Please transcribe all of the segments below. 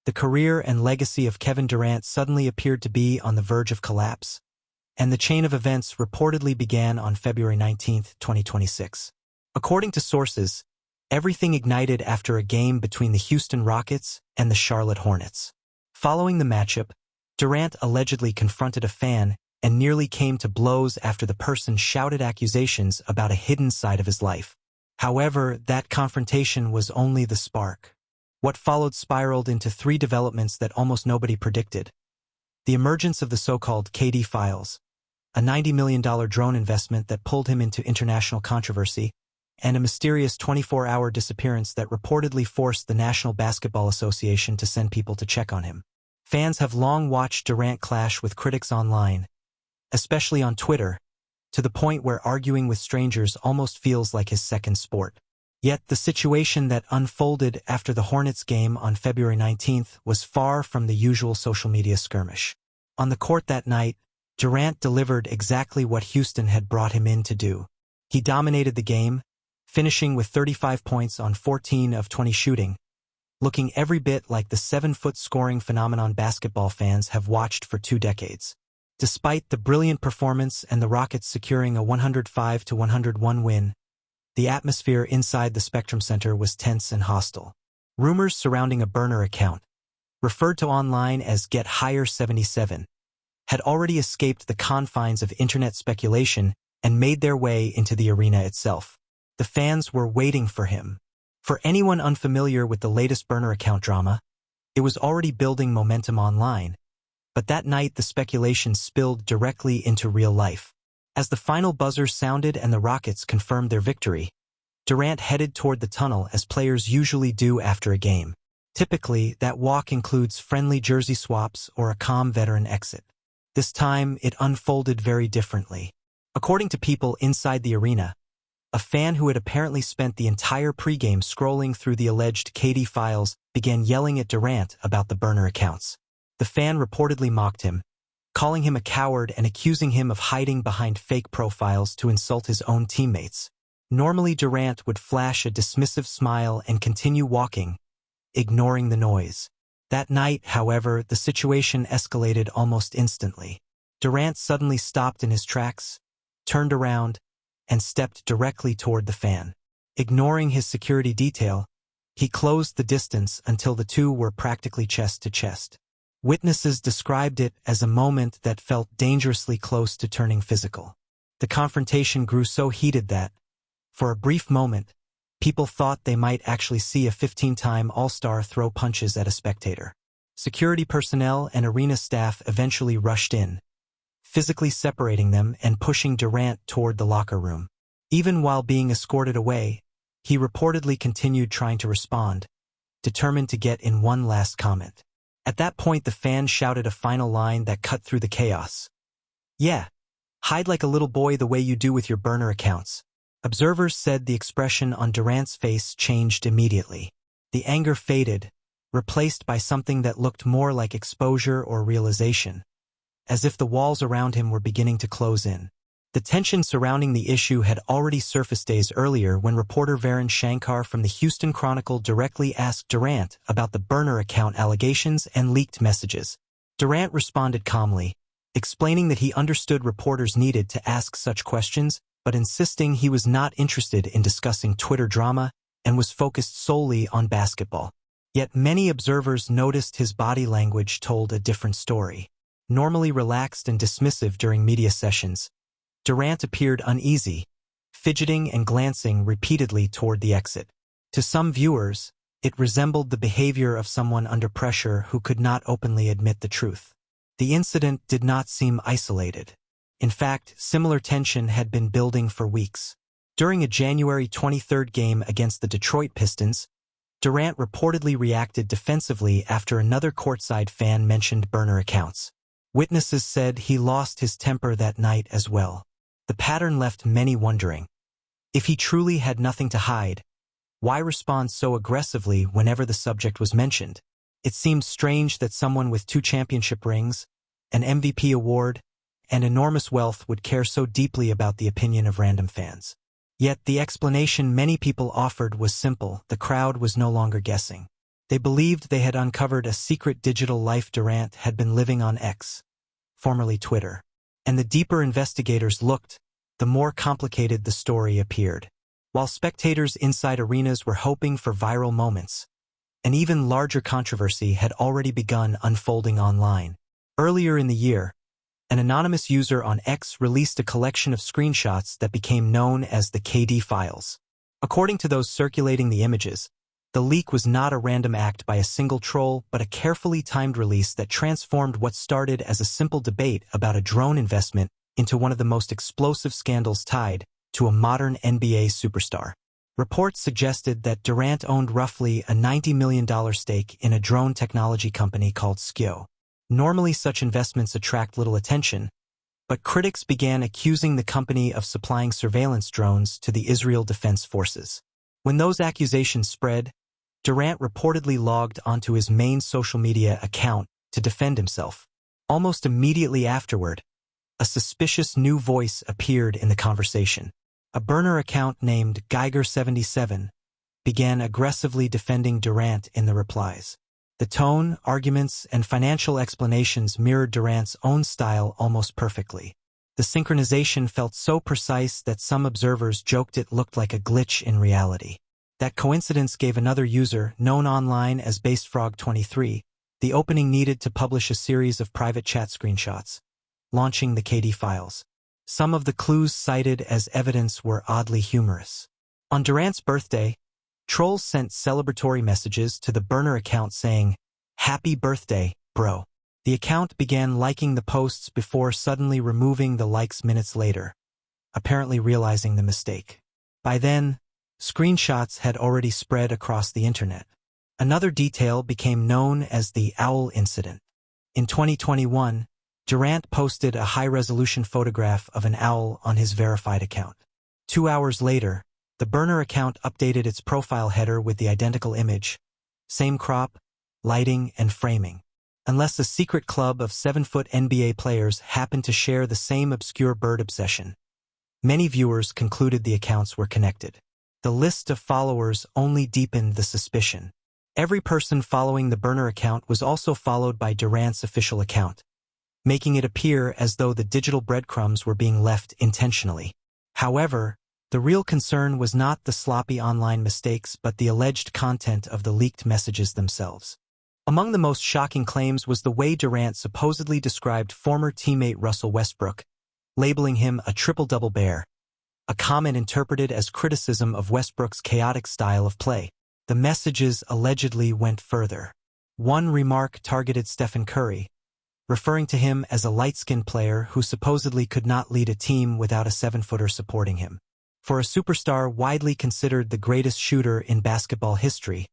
The career and legacy of Kevin Durant suddenly appeared to be on the verge of collapse, and the chain of events reportedly began on February 19, 2026. According to sources, everything ignited after a game between the Houston Rockets and the Charlotte Hornets. Following the matchup, Durant allegedly confronted a fan and nearly came to blows after the person shouted accusations about a hidden side of his life. However, that confrontation was only the spark. What followed spiraled into three developments that almost nobody predicted. The emergence of the so-called KD files, a $90 million drone investment that pulled him into international controversy, and a mysterious 24-hour disappearance that reportedly forced the National Basketball Association to send people to check on him. Fans have long watched Durant clash with critics online, especially on Twitter, to the point where arguing with strangers almost feels like his second sport. Yet the situation that unfolded after the Hornets game on February 19th was far from the usual social media skirmish. On the court that night, Durant delivered exactly what Houston had brought him in to do. He dominated the game, finishing with 35 points on 14 of 20 shooting, looking every bit like the 7-foot scoring phenomenon basketball fans have watched for 2 decades. Despite the brilliant performance and the Rockets securing a 105-101 win, the atmosphere inside the Spectrum Center was tense and hostile. Rumors surrounding a burner account, referred to online as Get Higher 77, had already escaped the confines of internet speculation and made their way into the arena itself. The fans were waiting for him. For anyone unfamiliar with the latest burner account drama, it was already building momentum online, but that night the speculation spilled directly into real life. As the final buzzer sounded and the Rockets confirmed their victory, Durant headed toward the tunnel as players usually do after a game. Typically, that walk includes friendly jersey swaps or a calm veteran exit. This time, it unfolded very differently. According to people inside the arena, a fan who had apparently spent the entire pregame scrolling through the alleged KD files began yelling at Durant about the burner accounts. The fan reportedly mocked him, calling him a coward and accusing him of hiding behind fake profiles to insult his own teammates. Normally, Durant would flash a dismissive smile and continue walking, ignoring the noise. That night, however, the situation escalated almost instantly. Durant suddenly stopped in his tracks, turned around, and stepped directly toward the fan. Ignoring his security detail, he closed the distance until the two were practically chest to chest. Witnesses described it as a moment that felt dangerously close to turning physical. The confrontation grew so heated that, for a brief moment, people thought they might actually see a 15-time All-Star throw punches at a spectator. Security personnel and arena staff eventually rushed in, physically separating them and pushing Durant toward the locker room. Even while being escorted away, he reportedly continued trying to respond, determined to get in one last comment. At that point, the fan shouted a final line that cut through the chaos. "Yeah, hide like a little boy the way you do with your burner accounts." Observers said the expression on Durant's face changed immediately. The anger faded, replaced by something that looked more like exposure or realization, as if the walls around him were beginning to close in. The tension surrounding the issue had already surfaced days earlier when reporter Varun Shankar from the Houston Chronicle directly asked Durant about the burner account allegations and leaked messages. Durant responded calmly, explaining that he understood reporters needed to ask such questions, but insisting he was not interested in discussing Twitter drama and was focused solely on basketball. Yet many observers noticed his body language told a different story. Normally relaxed and dismissive during media sessions, Durant appeared uneasy, fidgeting and glancing repeatedly toward the exit. To some viewers, it resembled the behavior of someone under pressure who could not openly admit the truth. The incident did not seem isolated. In fact, similar tension had been building for weeks. During a January 23rd game against the Detroit Pistons, Durant reportedly reacted defensively after another courtside fan mentioned burner accounts. Witnesses said he lost his temper that night as well. The pattern left many wondering. If he truly had nothing to hide, why respond so aggressively whenever the subject was mentioned? It seemed strange that someone with 2 championship rings, an MVP award, and enormous wealth would care so deeply about the opinion of random fans. Yet the explanation many people offered was simple: the crowd was no longer guessing. They believed they had uncovered a secret digital life Durant had been living on X, formerly Twitter. And the deeper investigators looked, the more complicated the story appeared. While spectators inside arenas were hoping for viral moments, an even larger controversy had already begun unfolding online. Earlier in the year, an anonymous user on X released a collection of screenshots that became known as the KD files. According to those circulating the images, the leak was not a random act by a single troll, but a carefully timed release that transformed what started as a simple debate about a drone investment into one of the most explosive scandals tied to a modern NBA superstar. Reports suggested that Durant owned roughly a $90 million stake in a drone technology company called Skio. Normally such investments attract little attention, but critics began accusing the company of supplying surveillance drones to the Israel Defense Forces. When those accusations spread, Durant reportedly logged onto his main social media account to defend himself. Almost immediately afterward, a suspicious new voice appeared in the conversation. A burner account named Geiger77 began aggressively defending Durant in the replies. The tone, arguments, and financial explanations mirrored Durant's own style almost perfectly. The synchronization felt so precise that some observers joked it looked like a glitch in reality. That coincidence gave another user, known online as BasedFrog23, the opening needed to publish a series of private chat screenshots, launching the KD files. Some of the clues cited as evidence were oddly humorous. On Durant's birthday, trolls sent celebratory messages to the burner account saying, "Happy birthday, bro." The account began liking the posts before suddenly removing the likes minutes later, apparently realizing the mistake. By then, screenshots had already spread across the internet. Another detail became known as the owl incident. In 2021, Durant posted a high-resolution photograph of an owl on his verified account. 2 hours later, the burner account updated its profile header with the identical image, same crop, lighting, and framing. Unless a secret club of 7-foot NBA players happened to share the same obscure bird obsession, many viewers concluded the accounts were connected. The list of followers only deepened the suspicion. Every person following the burner account was also followed by Durant's official account, making it appear as though the digital breadcrumbs were being left intentionally. However, the real concern was not the sloppy online mistakes but the alleged content of the leaked messages themselves. Among the most shocking claims was the way Durant supposedly described former teammate Russell Westbrook, labeling him a triple-double bear, a comment interpreted as criticism of Westbrook's chaotic style of play. The messages allegedly went further. One remark targeted Stephen Curry, referring to him as a light-skinned player who supposedly could not lead a team without a 7-footer supporting him. For a superstar widely considered the greatest shooter in basketball history,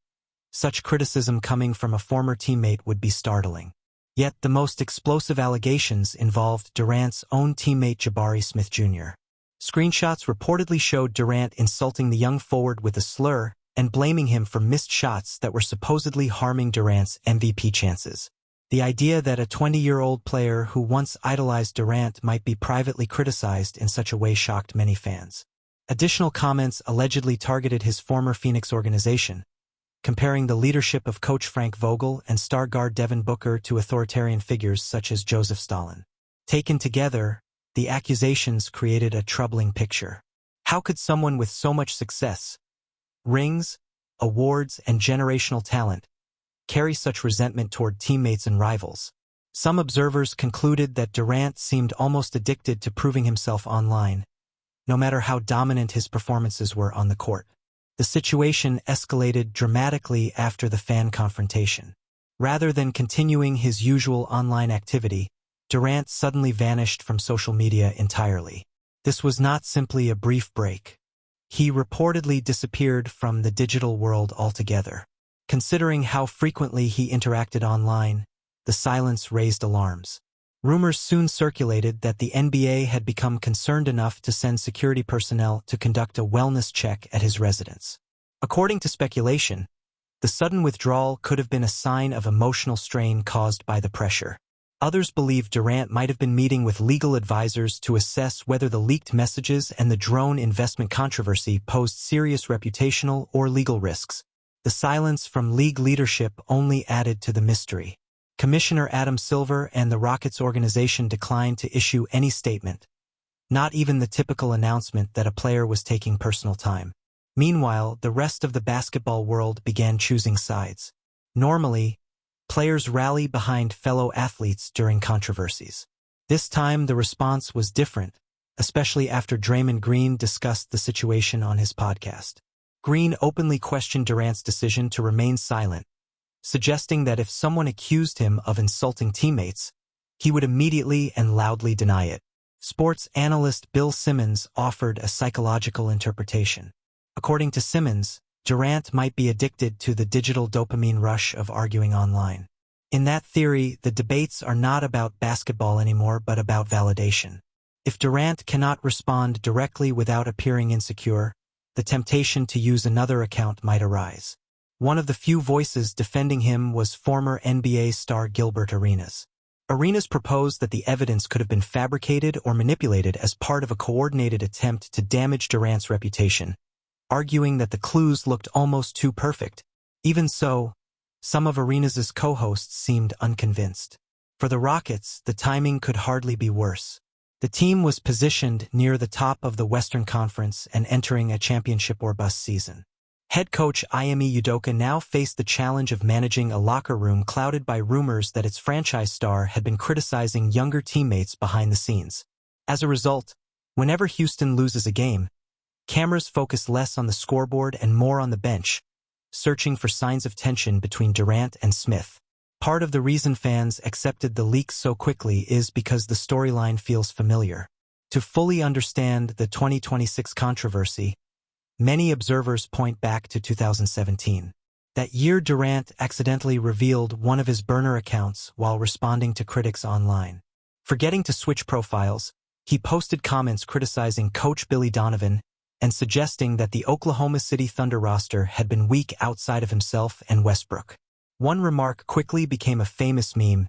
such criticism coming from a former teammate would be startling. Yet the most explosive allegations involved Durant's own teammate Jabari Smith Jr. Screenshots reportedly showed Durant insulting the young forward with a slur and blaming him for missed shots that were supposedly harming Durant's MVP chances. The idea that a 20-year-old player who once idolized Durant might be privately criticized in such a way shocked many fans. Additional comments allegedly targeted his former Phoenix organization, comparing the leadership of coach Frank Vogel and star guard Devin Booker to authoritarian figures such as Joseph Stalin. Taken together, the accusations created a troubling picture. How could someone with so much success, rings, awards, and generational talent carry such resentment toward teammates and rivals? Some observers concluded that Durant seemed almost addicted to proving himself online, no matter how dominant his performances were on the court. The situation escalated dramatically after the fan confrontation. Rather than continuing his usual online activity, Durant suddenly vanished from social media entirely. This was not simply a brief break. He reportedly disappeared from the digital world altogether. Considering how frequently he interacted online, the silence raised alarms. Rumors soon circulated that the NBA had become concerned enough to send security personnel to conduct a wellness check at his residence. According to speculation, the sudden withdrawal could have been a sign of emotional strain caused by the pressure. Others believe Durant might have been meeting with legal advisors to assess whether the leaked messages and the drone investment controversy posed serious reputational or legal risks. The silence from league leadership only added to the mystery. Commissioner Adam Silver and the Rockets organization declined to issue any statement, not even the typical announcement that a player was taking personal time. Meanwhile, the rest of the basketball world began choosing sides. Normally, players rally behind fellow athletes during controversies. This time, the response was different, especially after Draymond Green discussed the situation on his podcast. Green openly questioned Durant's decision to remain silent, suggesting that if someone accused him of insulting teammates, he would immediately and loudly deny it. Sports analyst Bill Simmons offered a psychological interpretation. According to Simmons, Durant might be addicted to the digital dopamine rush of arguing online. In that theory, the debates are not about basketball anymore but about validation. If Durant cannot respond directly without appearing insecure, the temptation to use another account might arise. One of the few voices defending him was former NBA star Gilbert Arenas. Arenas proposed that the evidence could have been fabricated or manipulated as part of a coordinated attempt to damage Durant's reputation, arguing that the clues looked almost too perfect. Even so, some of Arenas's co-hosts seemed unconvinced. For the Rockets, the timing could hardly be worse. The team was positioned near the top of the Western Conference and entering a championship or bust season. Head coach Ime Udoka now faced the challenge of managing a locker room clouded by rumors that its franchise star had been criticizing younger teammates behind the scenes. As a result, whenever Houston loses a game, cameras focus less on the scoreboard and more on the bench, searching for signs of tension between Durant and Smith. Part of the reason fans accepted the leaks so quickly is because the storyline feels familiar. To fully understand the 2026 controversy, many observers point back to 2017. That year, Durant accidentally revealed one of his burner accounts while responding to critics online. Forgetting to switch profiles, he posted comments criticizing coach Billy Donovan and suggesting that the Oklahoma City Thunder roster had been weak outside of himself and Westbrook. One remark quickly became a famous meme: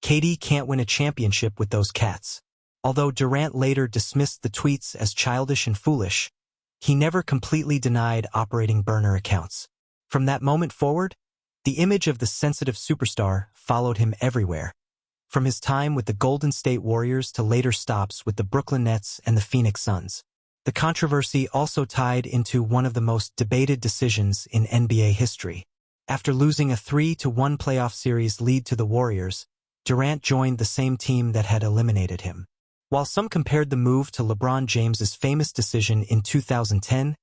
"KD can't win a championship with those cats." Although Durant later dismissed the tweets as childish and foolish, he never completely denied operating burner accounts. From that moment forward, the image of the sensitive superstar followed him everywhere. From his time with the Golden State Warriors to later stops with the Brooklyn Nets and the Phoenix Suns. The controversy also tied into one of the most debated decisions in NBA history. After losing a 3-1 playoff series lead to the Warriors, Durant joined the same team that had eliminated him. While some compared the move to LeBron James's famous decision in 2010,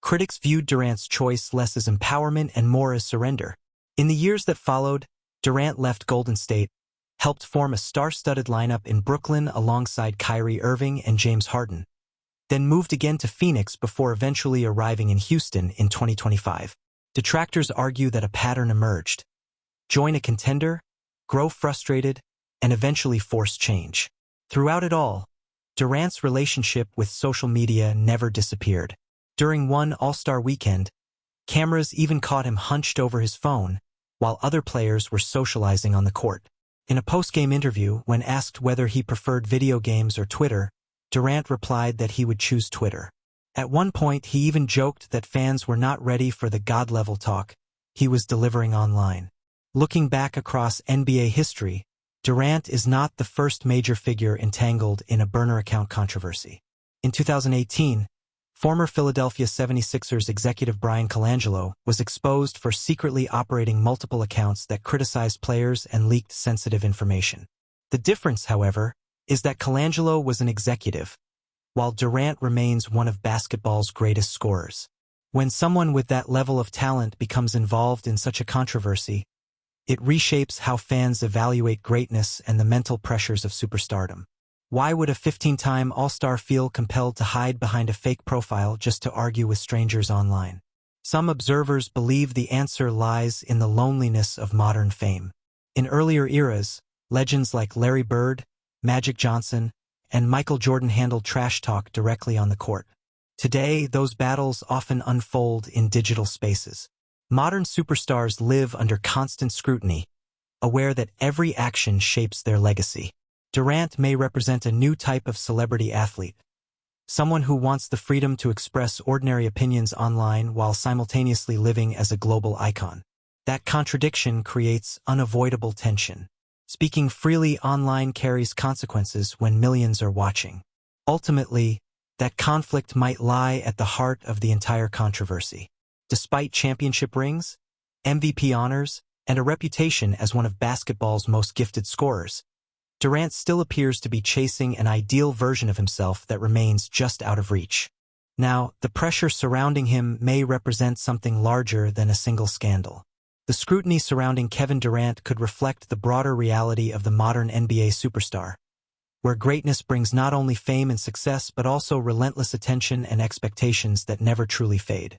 critics viewed Durant's choice less as empowerment and more as surrender. In the years that followed, Durant left Golden State, helped form a star-studded lineup in Brooklyn alongside Kyrie Irving and James Harden, then moved again to Phoenix before eventually arriving in Houston in 2025. Detractors argue that a pattern emerged: join a contender, grow frustrated, and eventually force change. Throughout it all, Durant's relationship with social media never disappeared. During one All-Star weekend, cameras even caught him hunched over his phone, while other players were socializing on the court. In a post-game interview, when asked whether he preferred video games or Twitter, Durant replied that he would choose Twitter. At one point, he even joked that fans were not ready for the God-level talk he was delivering online. Looking back across NBA history, Durant is not the first major figure entangled in a burner account controversy. In 2018, former Philadelphia 76ers executive Brian Colangelo was exposed for secretly operating multiple accounts that criticized players and leaked sensitive information. The difference, however, is that Colangelo was an executive, while Durant remains one of basketball's greatest scorers. When someone with that level of talent becomes involved in such a controversy, it reshapes how fans evaluate greatness and the mental pressures of superstardom. Why would a 15-time All-Star feel compelled to hide behind a fake profile just to argue with strangers online? Some observers believe the answer lies in the loneliness of modern fame. In earlier eras, legends like Larry Bird, Magic Johnson, and Michael Jordan handled trash talk directly on the court. Today, those battles often unfold in digital spaces. Modern superstars live under constant scrutiny, aware that every action shapes their legacy. Durant may represent a new type of celebrity athlete, someone who wants the freedom to express ordinary opinions online while simultaneously living as a global icon. That contradiction creates unavoidable tension. Speaking freely online carries consequences when millions are watching. Ultimately, that conflict might lie at the heart of the entire controversy. Despite championship rings, MVP honors, and a reputation as one of basketball's most gifted scorers, Durant still appears to be chasing an ideal version of himself that remains just out of reach. Now, the pressure surrounding him may represent something larger than a single scandal. The scrutiny surrounding Kevin Durant could reflect the broader reality of the modern NBA superstar, where greatness brings not only fame and success but also relentless attention and expectations that never truly fade.